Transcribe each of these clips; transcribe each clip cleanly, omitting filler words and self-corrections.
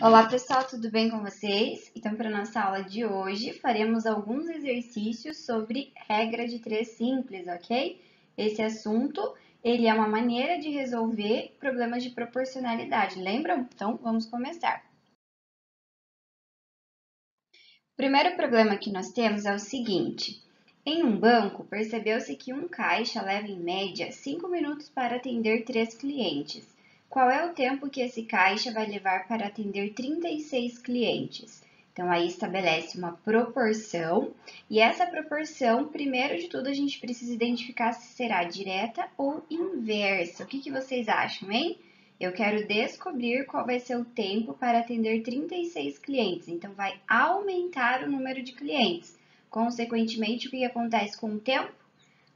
Olá pessoal, tudo bem com vocês? Então, para a nossa aula de hoje, faremos alguns exercícios sobre regra de 3 simples, ok? Esse assunto, ele é uma maneira de resolver problemas de proporcionalidade, lembram? Então, vamos começar. O primeiro problema que nós temos é o seguinte. Em um banco, percebeu-se que um caixa leva em média 5 minutos para atender 3 clientes. Qual é o tempo que esse caixa vai levar para atender 36 clientes? Então, aí estabelece uma proporção, e essa proporção, primeiro de tudo, a gente precisa identificar se será direta ou inversa. O que vocês acham, hein? Eu quero descobrir qual vai ser o tempo para atender 36 clientes. Então, vai aumentar o número de clientes. Consequentemente, o que acontece com o tempo?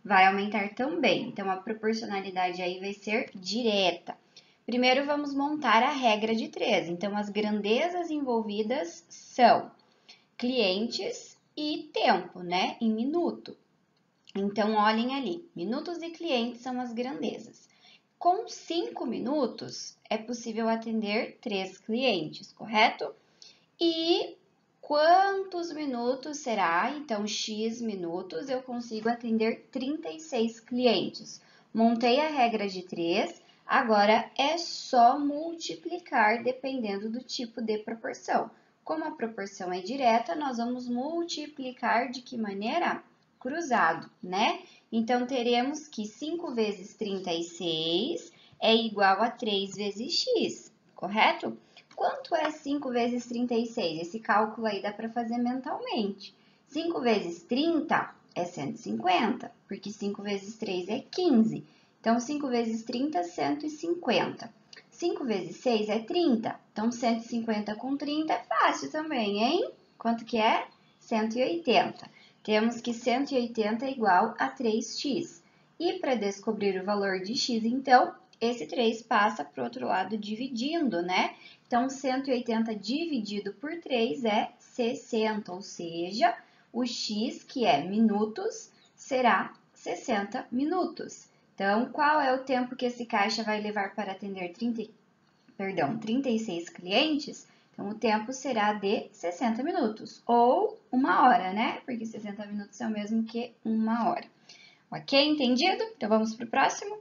Vai aumentar também. Então, a proporcionalidade aí vai ser direta. Primeiro, vamos montar a regra de 3. Então, as grandezas envolvidas são clientes e tempo, né? Em minuto. Então, olhem ali. Minutos e clientes são as grandezas. Com 5 minutos, é possível atender 3 clientes, correto? E quantos minutos será? Então, X minutos, eu consigo atender 36 clientes. Montei a regra de 3, agora é só multiplicar dependendo do tipo de proporção. Como a proporção é direta, nós vamos multiplicar de que maneira? Cruzado, né? Então, teremos que 5 vezes 36 é igual a 3 vezes x, correto? Quanto é 5 vezes 36? Esse cálculo aí dá para fazer mentalmente. 5 vezes 30 é 150, porque 5 vezes 3 é 15. Então, 5 vezes 30, 150. 5 vezes 6 é 30. Então, 150 com 30 é fácil também, hein? Quanto que é? 180. Temos que 180 é igual a 3x. E para descobrir o valor de x, então, esse 3 passa para o outro lado dividindo, né? Então, 180 dividido por 3 é 60, ou seja, o x, que é minutos, será 60 minutos. Então, qual é o tempo que esse caixa vai levar para atender 36 clientes? Então, o tempo será de 60 minutos, ou 1 hora, né? Porque 60 minutos é o mesmo que 1 hora. Ok? Entendido? Então, vamos para o próximo.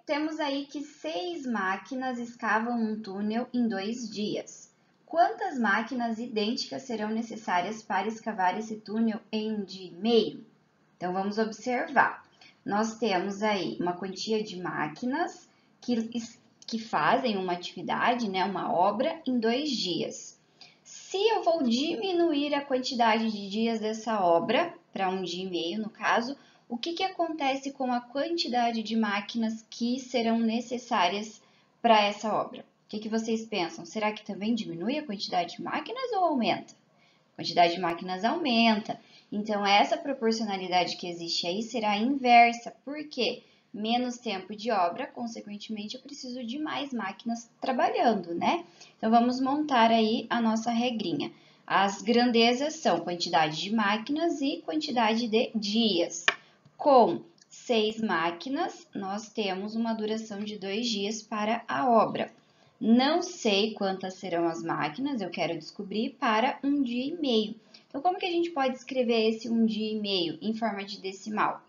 Temos aí que 6 máquinas escavam um túnel em 2 dias. Quantas máquinas idênticas serão necessárias para escavar esse túnel em 1 dia e meio? Então, vamos observar. Nós temos aí uma quantia de máquinas que fazem uma atividade, né, uma obra, em 2 dias. Se eu vou diminuir a quantidade de dias dessa obra, para 1 dia e meio, no caso, o que acontece com a quantidade de máquinas que serão necessárias para essa obra? O que vocês pensam? Será que também diminui a quantidade de máquinas ou aumenta? A quantidade de máquinas aumenta. Então, essa proporcionalidade que existe aí será inversa. Por quê? Menos tempo de obra, consequentemente, eu preciso de mais máquinas trabalhando, né? Então, vamos montar aí a nossa regrinha. As grandezas são quantidade de máquinas e quantidade de dias. Com 6 máquinas, nós temos uma duração de 2 dias para a obra. Não sei quantas serão as máquinas, eu quero descobrir para 1 dia e meio. Então, como que a gente pode escrever esse 1 dia e meio em forma de decimal?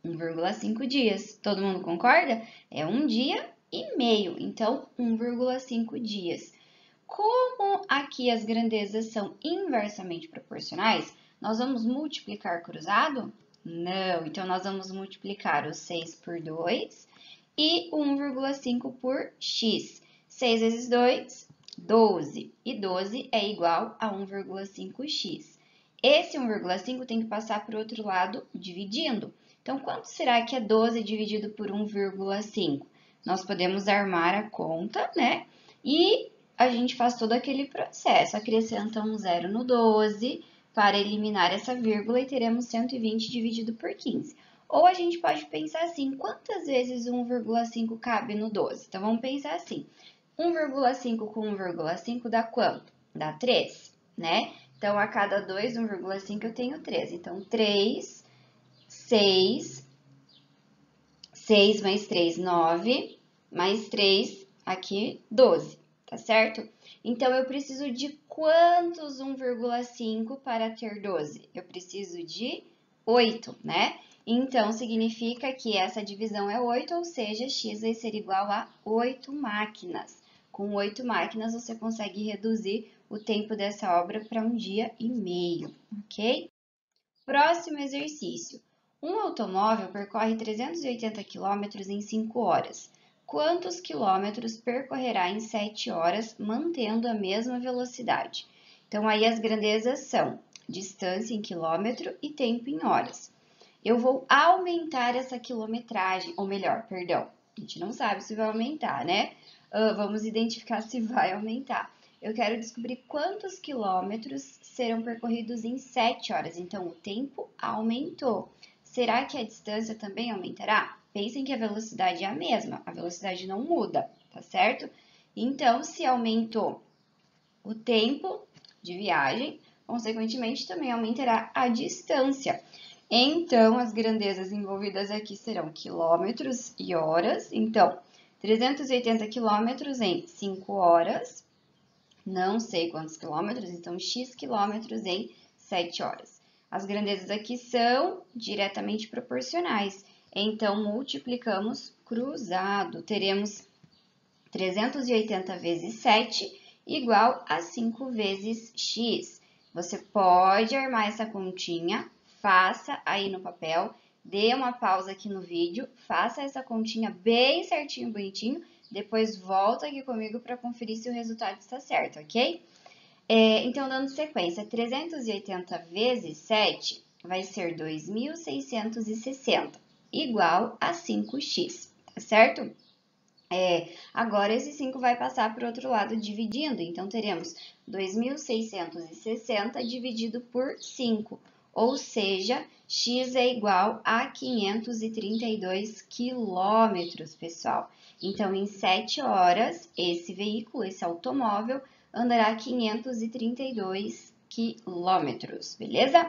1,5 dias. Todo mundo concorda? É 1 dia e meio, então 1,5 dias. Como aqui as grandezas são inversamente proporcionais, nós vamos multiplicar cruzado? Não, então nós vamos multiplicar o 6 por 2 e 1,5 por x. 6 vezes 2, 12. E 12 é igual a 1,5x. Esse 1,5 tem que passar para o outro lado dividindo. Então, quanto será que é 12 dividido por 1,5? Nós podemos armar a conta, né? E a gente faz todo aquele processo. Acrescenta um zero no 12 para eliminar essa vírgula e teremos 120 dividido por 15. Ou a gente pode pensar assim, quantas vezes 1,5 cabe no 12? Então, vamos pensar assim, 1,5 com 1,5 dá quanto? Dá 3, né? Então, a cada 2, 1,5 eu tenho 3. Então, 3, 6 mais 3, 9, mais 3, aqui 12, tá certo? Então, eu preciso de quantos 1,5 para ter 12? Eu preciso de 8, né? Então, significa que essa divisão é 8, ou seja, x vai ser igual a 8 máquinas. Com 8 máquinas, você consegue reduzir o tempo dessa obra para 1 dia e meio, ok? Próximo exercício. Um automóvel percorre 380 km em 5 horas. Quantos quilômetros percorrerá em 7 horas, mantendo a mesma velocidade? Então, aí as grandezas são distância em quilômetro e tempo em horas. Eu vou aumentar essa quilometragem, ou melhor, perdão, a gente não sabe se vai aumentar, né? Vamos identificar se vai aumentar. Eu quero descobrir quantos quilômetros serão percorridos em 7 horas. Então, o tempo aumentou. Será que a distância também aumentará? Pensem que a velocidade é a mesma, a velocidade não muda, tá certo? Então, se aumentou o tempo de viagem, consequentemente, também aumentará a distância. Então, as grandezas envolvidas aqui serão quilômetros e horas. Então, 380 quilômetros em 5 horas. Não sei quantos quilômetros, então x quilômetros em 7 horas. As grandezas aqui são diretamente proporcionais, então multiplicamos cruzado. Teremos 380 vezes 7 igual a 5 vezes x. Você pode armar essa continha, faça aí no papel, dê uma pausa aqui no vídeo, faça essa continha bem certinho, bonitinho, depois volta aqui comigo para conferir se o resultado está certo, ok? Então, dando sequência, 380 vezes 7 vai ser 2.660, igual a 5x, tá certo? Agora, esse 5 vai passar para o outro lado dividindo, então teremos 2.660 dividido por 5, ou seja, x é igual a 532 quilômetros, pessoal. Então, em 7 horas, esse veículo, esse automóvel, andará 532 quilômetros, beleza?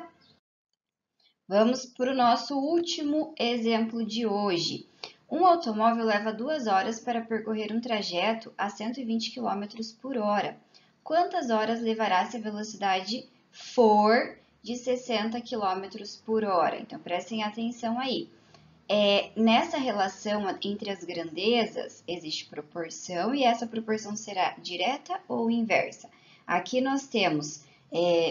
Vamos para o nosso último exemplo de hoje. Um automóvel leva 2 horas para percorrer um trajeto a 120 km por hora. Quantas horas levará se a velocidade for de 60 km por hora? Então, prestem atenção aí. Nessa relação entre as grandezas, existe proporção e essa proporção será direta ou inversa. Aqui nós temos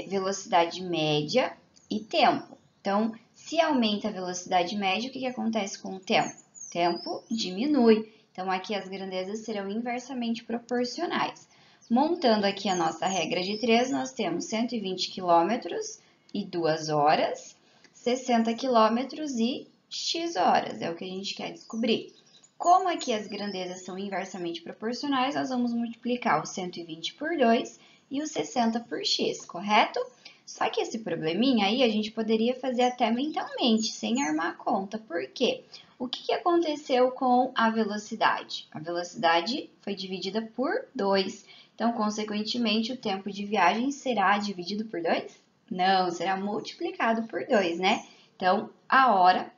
velocidade média e tempo. Então, se aumenta a velocidade média, o que acontece com o tempo? O tempo diminui. Então, aqui as grandezas serão inversamente proporcionais. Montando aqui a nossa regra de 3, nós temos 120 km e 2 horas, 60 km e x horas, é o que a gente quer descobrir. Como aqui as grandezas são inversamente proporcionais, nós vamos multiplicar o 120 por 2 e o 60 por x, correto? Só que esse probleminha aí a gente poderia fazer até mentalmente, sem armar a conta. Por quê? O que aconteceu com a velocidade? A velocidade foi dividida por 2. Então, consequentemente, o tempo de viagem será dividido por 2? Não, será multiplicado por 2, né? Então, a hora,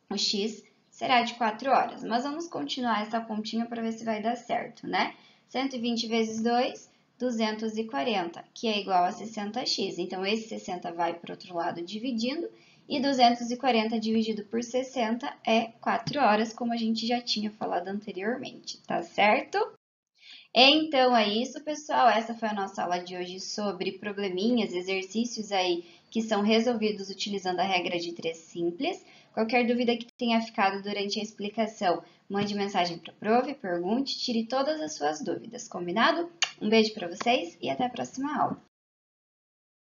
o x, será de 4 horas. Mas vamos continuar essa continha para ver se vai dar certo, né? 120 vezes 2, 240, que é igual a 60x. Então, esse 60 vai para o outro lado dividindo, e 240 dividido por 60 é 4 horas, como a gente já tinha falado anteriormente, tá certo? Então, é isso, pessoal. Essa foi a nossa aula de hoje sobre probleminhas, exercícios aí que são resolvidos utilizando a regra de 3 simples. Qualquer dúvida que tenha ficado durante a explicação, mande mensagem para a prof, pergunte, tire todas as suas dúvidas, combinado? Um beijo para vocês e até a próxima aula.